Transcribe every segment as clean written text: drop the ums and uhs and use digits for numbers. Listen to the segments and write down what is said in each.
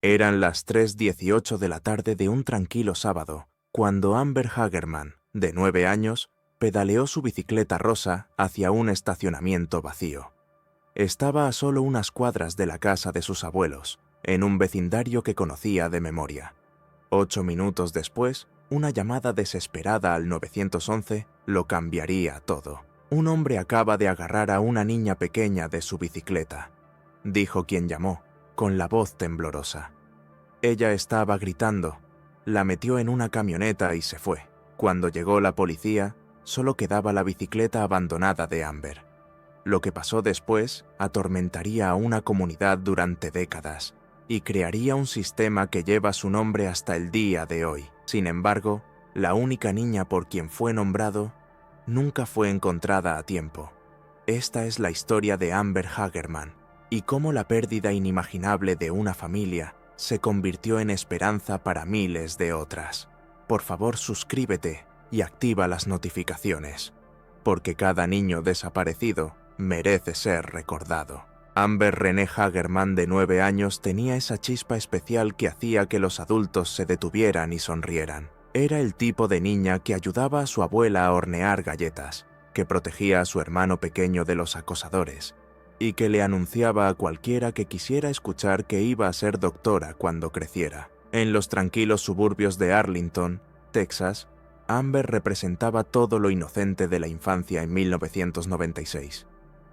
Eran las 3:18 de la tarde de un tranquilo sábado, cuando Amber Hagerman, de 9 años, pedaleó su bicicleta rosa hacia un estacionamiento vacío. Estaba a solo unas cuadras de la casa de sus abuelos, en un vecindario que conocía de memoria. 8 minutos después, una llamada desesperada al 911 lo cambiaría todo. Un hombre acaba de agarrar a una niña pequeña de su bicicleta, dijo quien llamó, con la voz temblorosa. Ella estaba gritando, la metió en una camioneta y se fue. Cuando llegó la policía, solo quedaba la bicicleta abandonada de Amber. Lo que pasó después atormentaría a una comunidad durante décadas y crearía un sistema que lleva su nombre hasta el día de hoy. Sin embargo, la única niña por quien fue nombrado nunca fue encontrada a tiempo. Esta es la historia de Amber Hagerman y cómo la pérdida inimaginable de una familia se convirtió en esperanza para miles de otras. Por favor, suscríbete y activa las notificaciones, porque cada niño desaparecido merece ser recordado. Amber Renee Hagerman, de 9 años, tenía esa chispa especial que hacía que los adultos se detuvieran y sonrieran. Era el tipo de niña que ayudaba a su abuela a hornear galletas, que protegía a su hermano pequeño de los acosadores, y que le anunciaba a cualquiera que quisiera escuchar que iba a ser doctora cuando creciera. En los tranquilos suburbios de Arlington, Texas, Amber representaba todo lo inocente de la infancia en 1996.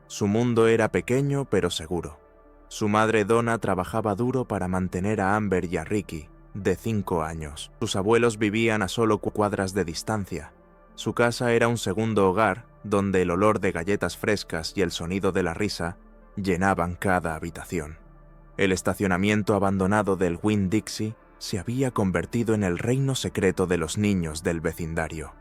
Su mundo era pequeño pero seguro. Su madre Donna trabajaba duro para mantener a Amber y a Ricky, de 5 años. Sus abuelos vivían a solo cuadras de distancia. Su casa era un segundo hogar donde el olor de galletas frescas y el sonido de la risa llenaban cada habitación. El estacionamiento abandonado del Winn-Dixie se había convertido en el reino secreto de los niños del vecindario.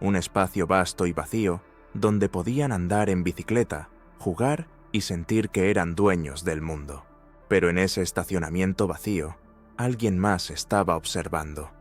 Un espacio vasto y vacío donde podían andar en bicicleta, jugar y sentir que eran dueños del mundo. Pero en ese estacionamiento vacío, alguien más estaba observando.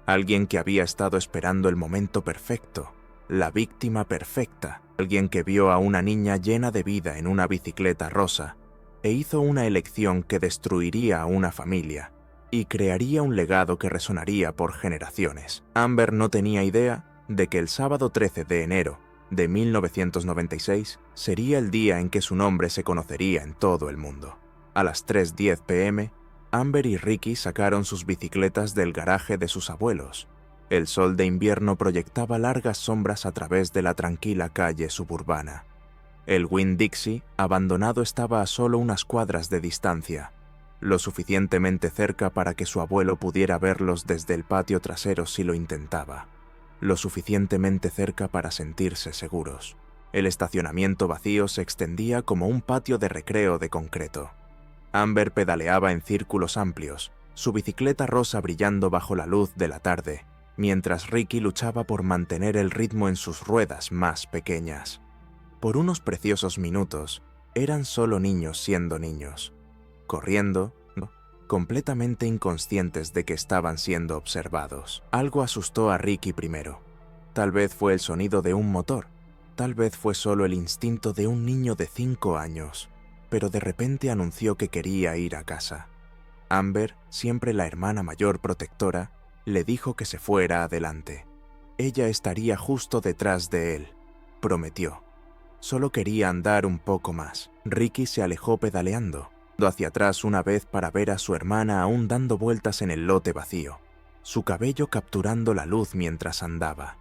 Alguien que había estado esperando el momento perfecto, la víctima perfecta. Alguien que vio a una niña llena de vida en una bicicleta rosa e hizo una elección que destruiría a una familia y crearía un legado que resonaría por generaciones. Amber no tenía idea de que el sábado 13 de enero de 1996 sería el día en que su nombre se conocería en todo el mundo. A las 3:10 p.m., Amber y Ricky sacaron sus bicicletas del garaje de sus abuelos. El sol de invierno proyectaba largas sombras a través de la tranquila calle suburbana. El Winn-Dixie, abandonado, estaba a solo unas cuadras de distancia, lo suficientemente cerca para que su abuelo pudiera verlos desde el patio trasero si lo intentaba, lo suficientemente cerca para sentirse seguros. El estacionamiento vacío se extendía como un patio de recreo de concreto. Amber pedaleaba en círculos amplios, su bicicleta rosa brillando bajo la luz de la tarde, mientras Ricky luchaba por mantener el ritmo en sus ruedas más pequeñas. Por unos preciosos minutos, eran solo niños siendo niños, corriendo, completamente inconscientes de que estaban siendo observados. Algo asustó a Ricky primero. Tal vez fue el sonido de un motor, tal vez fue solo el instinto de un niño de 5 años, pero de repente anunció que quería ir a casa. Amber, siempre la hermana mayor protectora, le dijo que se fuera adelante. Ella estaría justo detrás de él, prometió. Solo quería andar un poco más. Ricky se alejó pedaleando, hacia atrás una vez para ver a su hermana aún dando vueltas en el lote vacío, su cabello capturando la luz mientras andaba.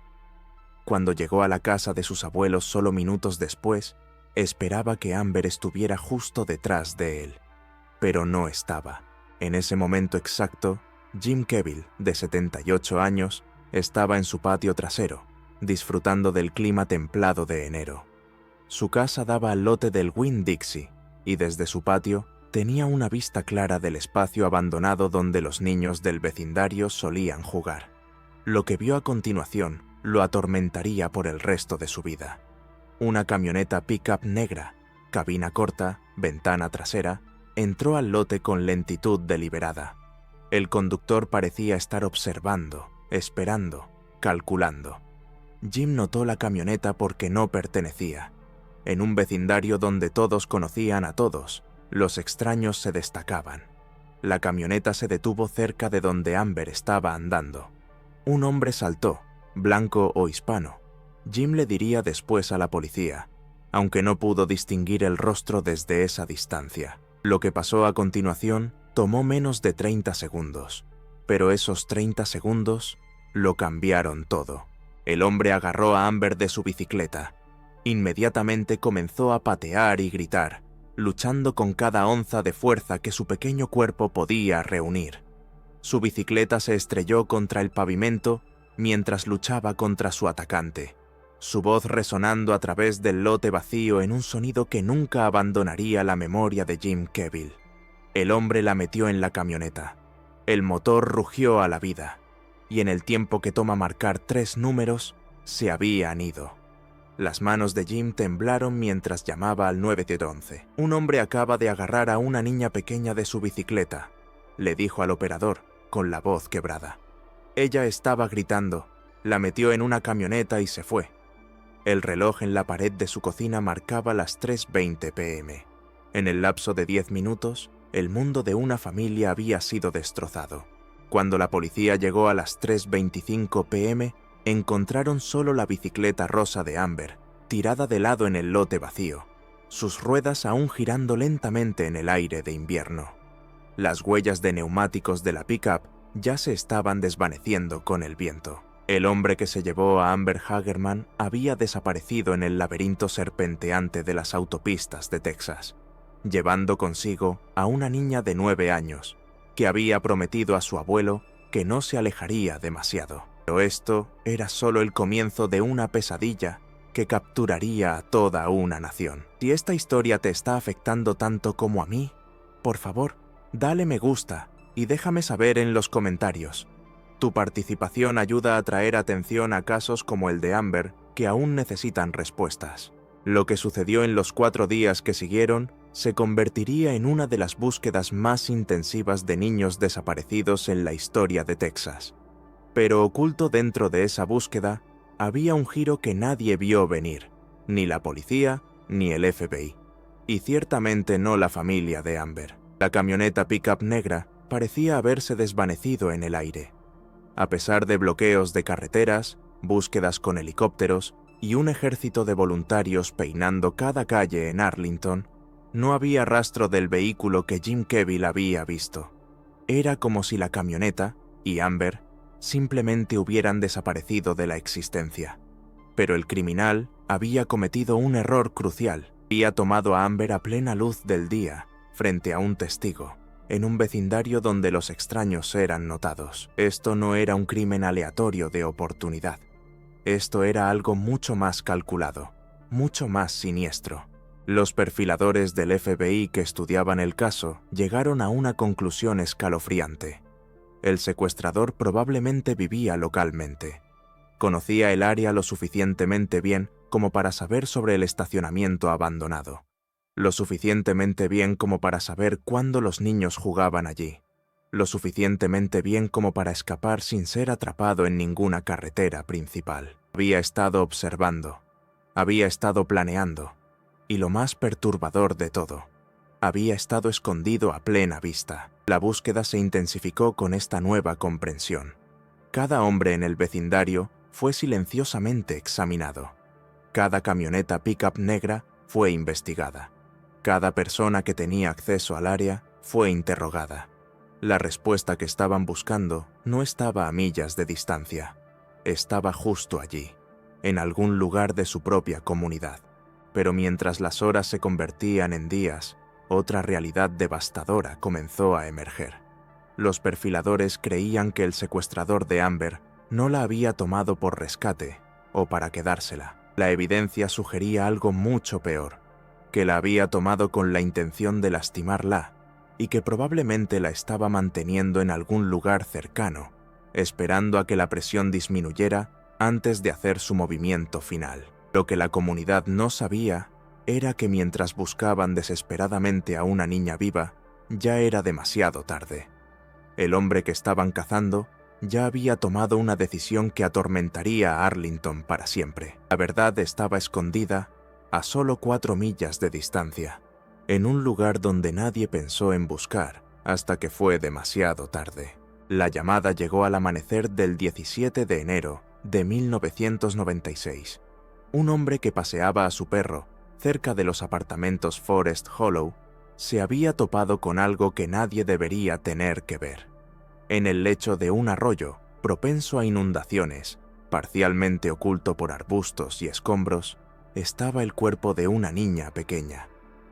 Cuando llegó a la casa de sus abuelos solo minutos después, esperaba que Amber estuviera justo detrás de él, pero no estaba. En ese momento exacto, Jim Kevill, de 78 años, estaba en su patio trasero, disfrutando del clima templado de enero. Su casa daba al lote del Winn-Dixie, y desde su patio tenía una vista clara del espacio abandonado donde los niños del vecindario solían jugar. Lo que vio a continuación lo atormentaría por el resto de su vida. Una camioneta pick-up negra, cabina corta, ventana trasera, entró al lote con lentitud deliberada. El conductor parecía estar observando, esperando, calculando. Jim notó la camioneta porque no pertenecía. En un vecindario donde todos conocían a todos, los extraños se destacaban. La camioneta se detuvo cerca de donde Amber estaba andando. Un hombre saltó, blanco o hispano. Jim le diría después a la policía, aunque no pudo distinguir el rostro desde esa distancia. Lo que pasó a continuación tomó menos de 30 segundos, pero esos 30 segundos lo cambiaron todo. El hombre agarró a Amber de su bicicleta. Inmediatamente comenzó a patear y gritar, luchando con cada onza de fuerza que su pequeño cuerpo podía reunir. Su bicicleta se estrelló contra el pavimento mientras luchaba contra su atacante, su voz resonando a través del lote vacío en un sonido que nunca abandonaría la memoria de Jim Kevill. El hombre la metió en la camioneta. El motor rugió a la vida, y en el tiempo que toma marcar 3 números, se habían ido. Las manos de Jim temblaron mientras llamaba al 911. Un hombre acaba de agarrar a una niña pequeña de su bicicleta, le dijo al operador, con la voz quebrada. Ella estaba gritando, la metió en una camioneta y se fue. El reloj en la pared de su cocina marcaba las 3:20 p.m. En el lapso de 10 minutos, el mundo de una familia había sido destrozado. Cuando la policía llegó a las 3:25 p.m., encontraron solo la bicicleta rosa de Amber, tirada de lado en el lote vacío, sus ruedas aún girando lentamente en el aire de invierno. Las huellas de neumáticos de la pickup ya se estaban desvaneciendo con el viento. El hombre que se llevó a Amber Hagerman había desaparecido en el laberinto serpenteante de las autopistas de Texas, llevando consigo a una niña de 9 años, que había prometido a su abuelo que no se alejaría demasiado. Pero esto era solo el comienzo de una pesadilla que capturaría a toda una nación. Si esta historia te está afectando tanto como a mí, por favor, dale me gusta y déjame saber en los comentarios. Tu participación ayuda a traer atención a casos como el de Amber que aún necesitan respuestas. Lo que sucedió en los 4 días que siguieron se convertiría en una de las búsquedas más intensivas de niños desaparecidos en la historia de Texas. Pero oculto dentro de esa búsqueda había un giro que nadie vio venir, ni la policía ni el FBI, y ciertamente no la familia de Amber. La camioneta pickup negra parecía haberse desvanecido en el aire. A pesar de bloqueos de carreteras, búsquedas con helicópteros y un ejército de voluntarios peinando cada calle en Arlington, no había rastro del vehículo que Jim Kevill había visto. Era como si la camioneta y Amber simplemente hubieran desaparecido de la existencia. Pero el criminal había cometido un error crucial. Había tomado a Amber a plena luz del día, frente a un testigo, en un vecindario donde los extraños eran notados. Esto no era un crimen aleatorio de oportunidad. Esto era algo mucho más calculado, mucho más siniestro. Los perfiladores del FBI que estudiaban el caso llegaron a una conclusión escalofriante. El secuestrador probablemente vivía localmente. Conocía el área lo suficientemente bien como para saber sobre el estacionamiento abandonado, lo suficientemente bien como para saber cuándo los niños jugaban allí, lo suficientemente bien como para escapar sin ser atrapado en ninguna carretera principal. Había estado observando, había estado planeando, y lo más perturbador de todo, había estado escondido a plena vista. La búsqueda se intensificó con esta nueva comprensión. Cada hombre en el vecindario fue silenciosamente examinado. Cada camioneta pickup negra fue investigada. Cada persona que tenía acceso al área fue interrogada. La respuesta que estaban buscando no estaba a millas de distancia. Estaba justo allí, en algún lugar de su propia comunidad. Pero mientras las horas se convertían en días, otra realidad devastadora comenzó a emerger. Los perfiladores creían que el secuestrador de Amber no la había tomado por rescate o para quedársela. La evidencia sugería algo mucho peor, que la había tomado con la intención de lastimarla y que probablemente la estaba manteniendo en algún lugar cercano, esperando a que la presión disminuyera antes de hacer su movimiento final. Lo que la comunidad no sabía era que mientras buscaban desesperadamente a una niña viva, ya era demasiado tarde. El hombre que estaban cazando ya había tomado una decisión que atormentaría a Arlington para siempre. La verdad estaba escondida a solo 4 millas de distancia, en un lugar donde nadie pensó en buscar hasta que fue demasiado tarde. La llamada llegó al amanecer del 17 de enero de 1996. Un hombre que paseaba a su perro cerca de los apartamentos Forest Hollow se había topado con algo que nadie debería tener que ver. En el lecho de un arroyo, propenso a inundaciones, parcialmente oculto por arbustos y escombros, estaba el cuerpo de una niña pequeña.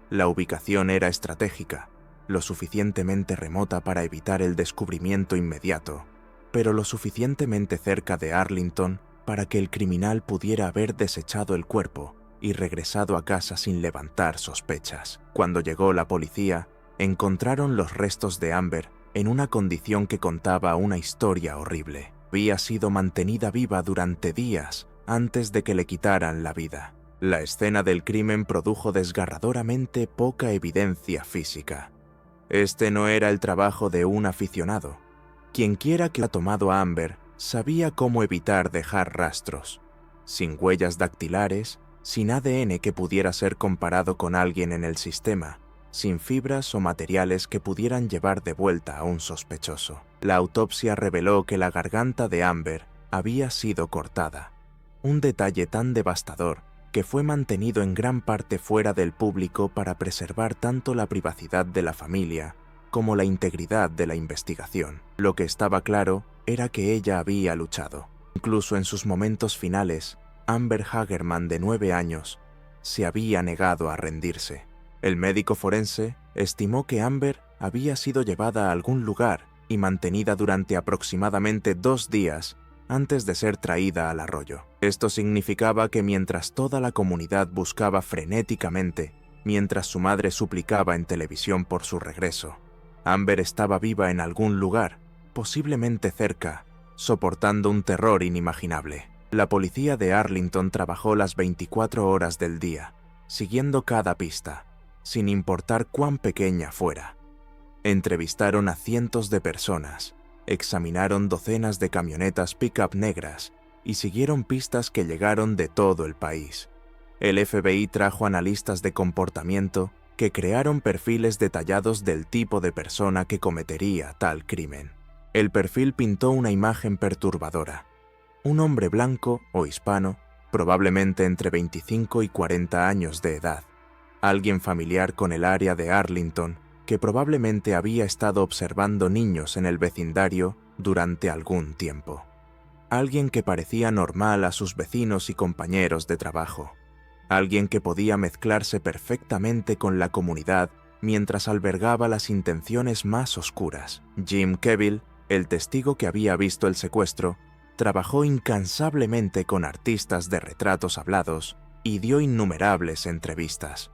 La ubicación era estratégica, lo suficientemente remota para evitar el descubrimiento inmediato, pero lo suficientemente cerca de Arlington para que el criminal pudiera haber desechado el cuerpo y regresado a casa sin levantar sospechas. Cuando llegó la policía, encontraron los restos de Amber en una condición que contaba una historia horrible. Había sido mantenida viva durante días antes de que le quitaran la vida. La escena del crimen produjo desgarradoramente poca evidencia física. Este no era el trabajo de un aficionado. Quienquiera que ha tomado a Amber sabía cómo evitar dejar rastros. Sin huellas dactilares, sin ADN que pudiera ser comparado con alguien en el sistema, sin fibras o materiales que pudieran llevar de vuelta a un sospechoso. La autopsia reveló que la garganta de Amber había sido cortada, un detalle tan devastador que fue mantenido en gran parte fuera del público para preservar tanto la privacidad de la familia como la integridad de la investigación. Lo que estaba claro era que ella había luchado. Incluso en sus momentos finales, Amber Hagerman, de 9 años, se había negado a rendirse. El médico forense estimó que Amber había sido llevada a algún lugar y mantenida durante aproximadamente 2 días antes de ser traída al arroyo. Esto significaba que mientras toda la comunidad buscaba frenéticamente, mientras su madre suplicaba en televisión por su regreso, Amber estaba viva en algún lugar, posiblemente cerca, soportando un terror inimaginable. La policía de Arlington trabajó las 24 horas del día, siguiendo cada pista, sin importar cuán pequeña fuera. Entrevistaron a cientos de personas, examinaron docenas de camionetas pick-up negras y siguieron pistas que llegaron de todo el país. El FBI trajo analistas de comportamiento que crearon perfiles detallados del tipo de persona que cometería tal crimen. El perfil pintó una imagen perturbadora. Un hombre blanco o hispano, probablemente entre 25 y 40 años de edad. Alguien familiar con el área de Arlington, que probablemente había estado observando niños en el vecindario durante algún tiempo. Alguien que parecía normal a sus vecinos y compañeros de trabajo. Alguien que podía mezclarse perfectamente con la comunidad mientras albergaba las intenciones más oscuras. Jim Kevill, el testigo que había visto el secuestro, trabajó incansablemente con artistas de retratos hablados y dio innumerables entrevistas.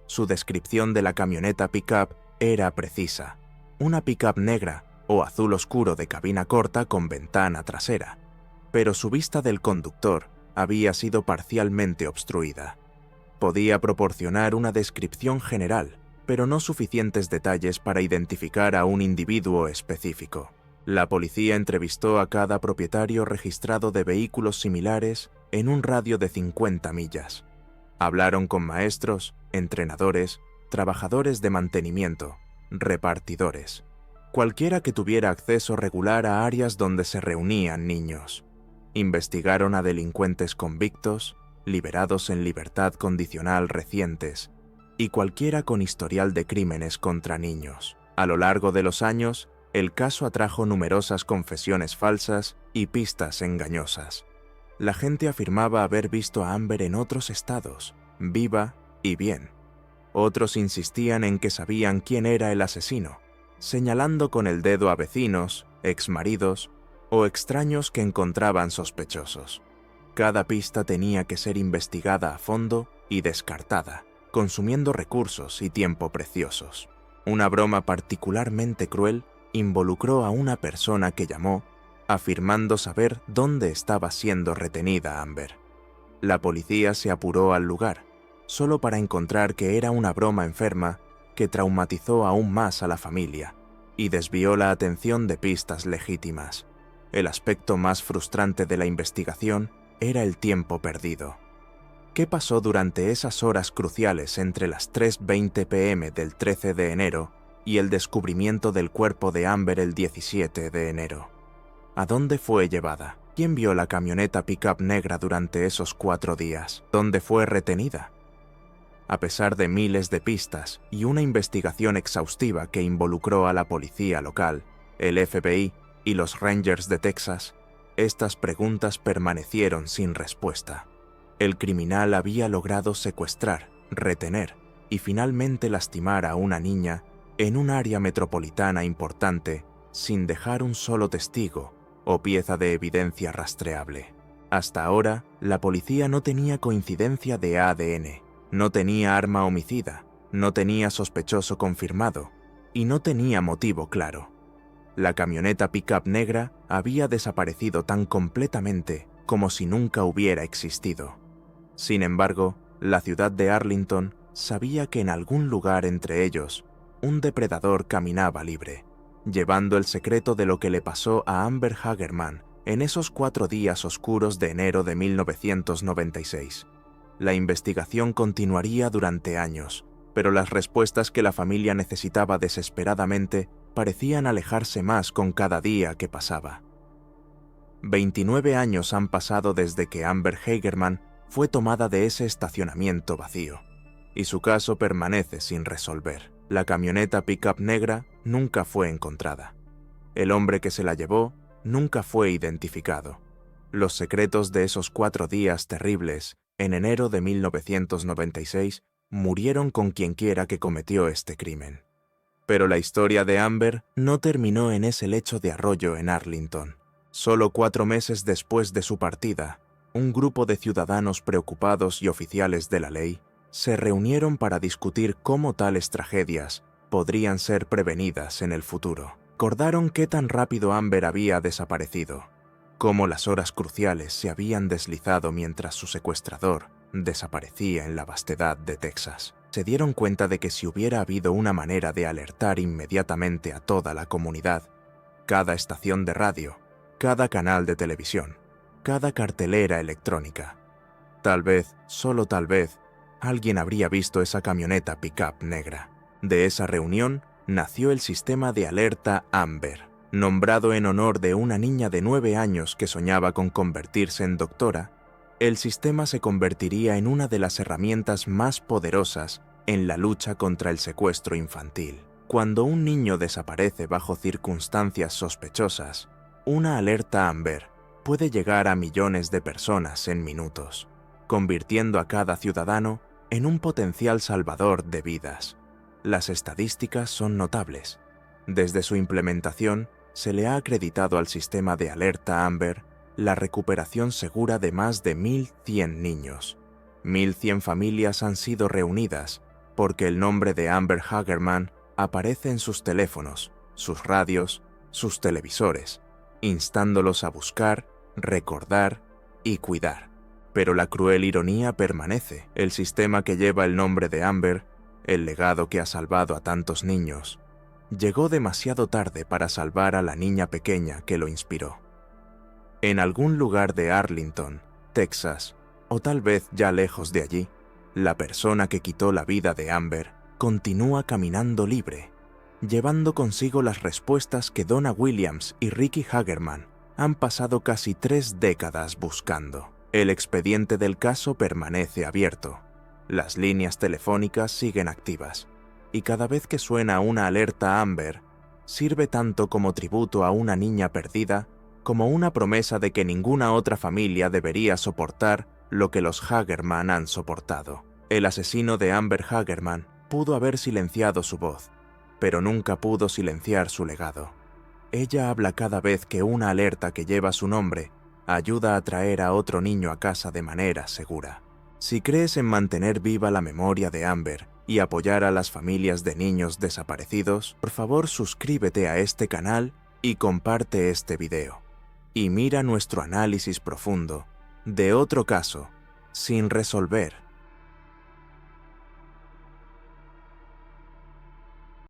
Su descripción de la camioneta pick-up era precisa. Una pick-up negra o azul oscuro de cabina corta con ventana trasera. Pero su vista del conductor había sido parcialmente obstruida. Podía proporcionar una descripción general, pero no suficientes detalles para identificar a un individuo específico. La policía entrevistó a cada propietario registrado de vehículos similares en un radio de 50 millas. Hablaron con maestros, entrenadores, trabajadores de mantenimiento, repartidores, cualquiera que tuviera acceso regular a áreas donde se reunían niños. Investigaron a delincuentes convictos, liberados en libertad condicional recientes, y cualquiera con historial de crímenes contra niños. A lo largo de los años, el caso atrajo numerosas confesiones falsas y pistas engañosas. La gente afirmaba haber visto a Amber en otros estados, viva y bien. Otros insistían en que sabían quién era el asesino, señalando con el dedo a vecinos, exmaridos o extraños que encontraban sospechosos. Cada pista tenía que ser investigada a fondo y descartada, consumiendo recursos y tiempo preciosos. Una broma particularmente cruel involucró a una persona que llamó, afirmando saber dónde estaba siendo retenida Amber. La policía se apuró al lugar, solo para encontrar que era una broma enferma que traumatizó aún más a la familia y desvió la atención de pistas legítimas. El aspecto más frustrante de la investigación era el tiempo perdido. ¿Qué pasó durante esas horas cruciales entre las 3:20 p.m. del 13 de enero y el descubrimiento del cuerpo de Amber el 17 de enero. ¿A dónde fue llevada? ¿Quién vio la camioneta pick-up negra durante esos 4 días? ¿Dónde fue retenida? A pesar de miles de pistas y una investigación exhaustiva que involucró a la policía local, el FBI y los Rangers de Texas, estas preguntas permanecieron sin respuesta. El criminal había logrado secuestrar, retener y finalmente lastimar a una niña en un área metropolitana importante sin dejar un solo testigo o pieza de evidencia rastreable. Hasta ahora, la policía no tenía coincidencia de ADN, no tenía arma homicida, no tenía sospechoso confirmado y no tenía motivo claro. La camioneta pick-up negra había desaparecido tan completamente como si nunca hubiera existido. Sin embargo, la ciudad de Arlington sabía que en algún lugar entre ellos, un depredador caminaba libre, llevando el secreto de lo que le pasó a Amber Hagerman en esos 4 días oscuros de enero de 1996. La investigación continuaría durante años, pero las respuestas que la familia necesitaba desesperadamente parecían alejarse más con cada día que pasaba. 29 años han pasado desde que Amber Hagerman fue tomada de ese estacionamiento vacío, y su caso permanece sin resolver. La camioneta pick-up negra nunca fue encontrada. El hombre que se la llevó nunca fue identificado. Los secretos de esos 4 días terribles, en enero de 1996, murieron con quienquiera que cometió este crimen. Pero la historia de Amber no terminó en ese lecho de arroyo en Arlington. Solo 4 meses después de su partida, un grupo de ciudadanos preocupados y oficiales de la ley se reunieron para discutir cómo tales tragedias podrían ser prevenidas en el futuro. Recordaron qué tan rápido Amber había desaparecido, cómo las horas cruciales se habían deslizado mientras su secuestrador desaparecía en la vastedad de Texas. Se dieron cuenta de que si hubiera habido una manera de alertar inmediatamente a toda la comunidad, cada estación de radio, cada canal de televisión, cada cartelera electrónica, tal vez, solo tal vez, alguien habría visto esa camioneta pick-up negra. De esa reunión nació el sistema de alerta Amber, nombrado en honor de una niña de 9 años que soñaba con convertirse en doctora. El sistema se convertiría en una de las herramientas más poderosas en la lucha contra el secuestro infantil. Cuando un niño desaparece bajo circunstancias sospechosas, una alerta Amber puede llegar a millones de personas en minutos, convirtiendo a cada ciudadano en un potencial salvador de vidas. Las estadísticas son notables. Desde su implementación, se le ha acreditado al sistema de alerta Amber la recuperación segura de más de 1.100 niños. 1.100 familias han sido reunidas porque el nombre de Amber Hagerman aparece en sus teléfonos, sus radios, sus televisores, instándolos a buscar, recordar y cuidar. Pero la cruel ironía permanece. El sistema que lleva el nombre de Amber, el legado que ha salvado a tantos niños, llegó demasiado tarde para salvar a la niña pequeña que lo inspiró. En algún lugar de Arlington, Texas, o tal vez ya lejos de allí, la persona que quitó la vida de Amber continúa caminando libre, llevando consigo las respuestas que Donna Williams y Ricky Hagerman han pasado casi 3 décadas buscando. El expediente del caso permanece abierto. Las líneas telefónicas siguen activas, y cada vez que suena una alerta Amber, sirve tanto como tributo a una niña perdida como una promesa de que ninguna otra familia debería soportar lo que los Hagerman han soportado. El asesino de Amber Hagerman pudo haber silenciado su voz, pero nunca pudo silenciar su legado. Ella habla cada vez que una alerta que lleva su nombre ayuda a traer a otro niño a casa de manera segura. Si crees en mantener viva la memoria de Amber y apoyar a las familias de niños desaparecidos, por favor suscríbete a este canal y comparte este video. Y mira nuestro análisis profundo de otro caso sin resolver